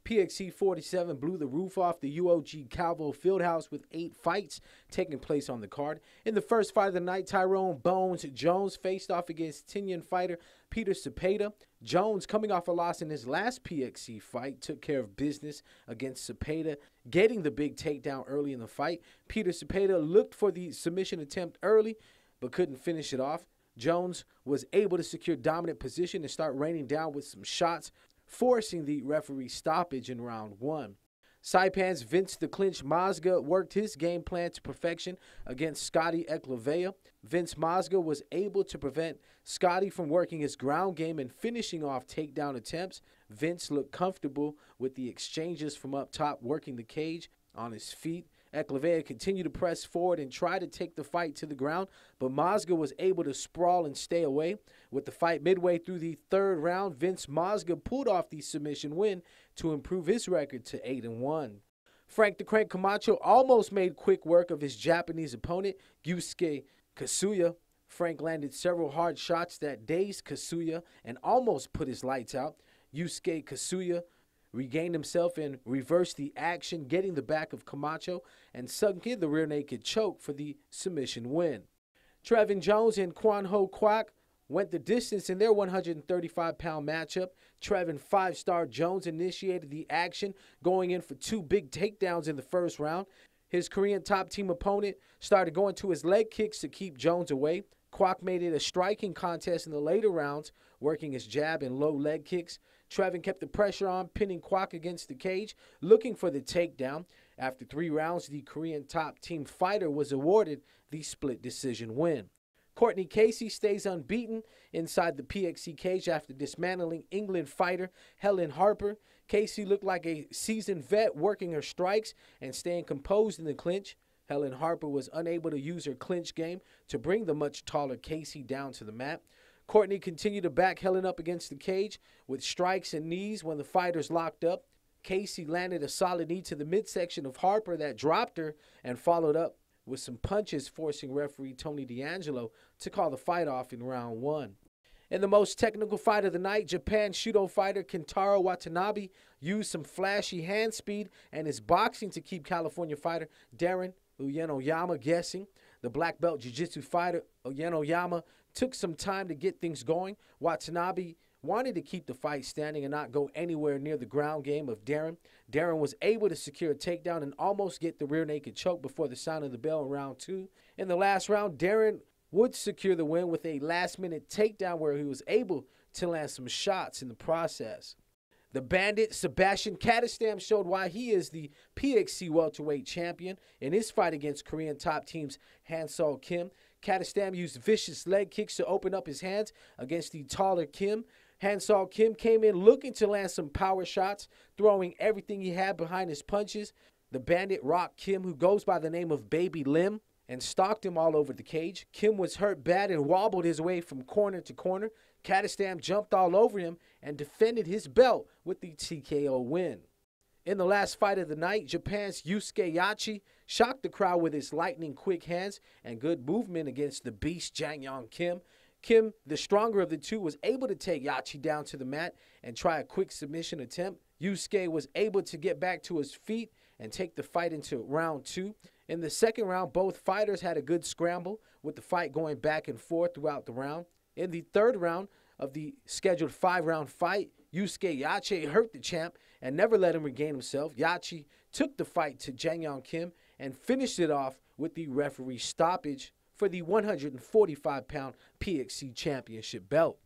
PXC 47 blew the roof off the UOG Calvo Fieldhouse with 8 fights taking place on the card. In the first fight of the night, Tyrone Bones Jones faced off against Kenyan fighter Peter Cepeda. Jones, coming off a loss in his last PXC fight, took care of business against Cepeda, getting the big takedown early in the fight. Peter Cepeda looked for the submission attempt early, but couldn't finish it off. Jones was able to secure dominant position and start raining down with some shots, forcing the referee stoppage in round 1. Saipan's Vince the Clinch Mazga worked his game plan to perfection against Scotty Eklavea. Vince Mazga was able to prevent Scotty from working his ground game and finishing off takedown attempts. Vince looked comfortable with the exchanges from up top, working the cage on his feet. Eklavea continued to press forward and try to take the fight to the ground, but Mazga was able to sprawl and stay away. With the fight midway through the 3rd round, Vince Mazga pulled off the submission win to improve his record to 8-1. Frank the Crank Camacho almost made quick work of his Japanese opponent, Yusuke Kasuya. Frank landed several hard shots that dazed Kasuya and almost put his lights out. Yusuke Kasuya regained himself and reversed the action, getting the back of Camacho and sunk in the rear naked choke for the submission win. Trevin Jones and Kwan Ho Kwak went the distance in their 135-pound matchup. Trevin 5-star Jones initiated the action, going in for 2 big takedowns in the first round. His Korean top-team opponent started going to his leg kicks to keep Jones away. Kwak made it a striking contest in the later rounds, working his jab and low leg kicks. Trevin kept the pressure on, pinning Kwak against the cage, looking for the takedown. After 3 rounds, the Korean top-team fighter was awarded the split decision win. Courtney Casey stays unbeaten inside the PXC cage after dismantling England fighter Helen Harper. Casey looked like a seasoned vet, working her strikes and staying composed in the clinch. Helen Harper was unable to use her clinch game to bring the much taller Casey down to the mat. Courtney continued to back Helen up against the cage with strikes and knees when the fighters locked up. Casey landed a solid knee to the midsection of Harper that dropped her and followed up with some punches, forcing referee Tony D'Angelo to call the fight off in round 1. In the most technical fight of the night, Japan Shudo fighter Kentaro Watanabe used some flashy hand speed and his boxing to keep California fighter Darren Uyenoyama guessing. The black belt jiu-jitsu fighter Uyenoyama took some time to get things going. Watanabe wanted to keep the fight standing and not go anywhere near the ground game of Darren. Darren was able to secure a takedown and almost get the rear naked choke before the sound of the bell in round 2. In the last round, Darren would secure the win with a last-minute takedown where he was able to land some shots in the process. The Bandit, Sebastian Kadestam, showed why he is the PXC welterweight champion in his fight against Korean top teams Hansol Kim. Kadestam used vicious leg kicks to open up his hands against the taller Kim. Hansol Kim came in looking to land some power shots, throwing everything he had behind his punches. The Bandit rocked Kim, who goes by the name of Baby Lim, and stalked him all over the cage. Kim was hurt bad and wobbled his way from corner to corner. Kadestam jumped all over him and defended his belt with the TKO win. In the last fight of the night, Japan's Yusuke Yachi shocked the crowd with his lightning-quick hands and good movement against the beast Yang Yong Kim. Kim, the stronger of the two, was able to take Yachi down to the mat and try a quick submission attempt. Yusuke was able to get back to his feet and take the fight into round 2. In the second round, both fighters had a good scramble, with the fight going back and forth throughout the round. In the 3rd round of the scheduled 5-round fight, Yusuke Yachi hurt the champ and never let him regain himself. Yachi took the fight to Yang Yong Kim and finished it off with the referee stoppage for the 145-pound PXC Championship Belt.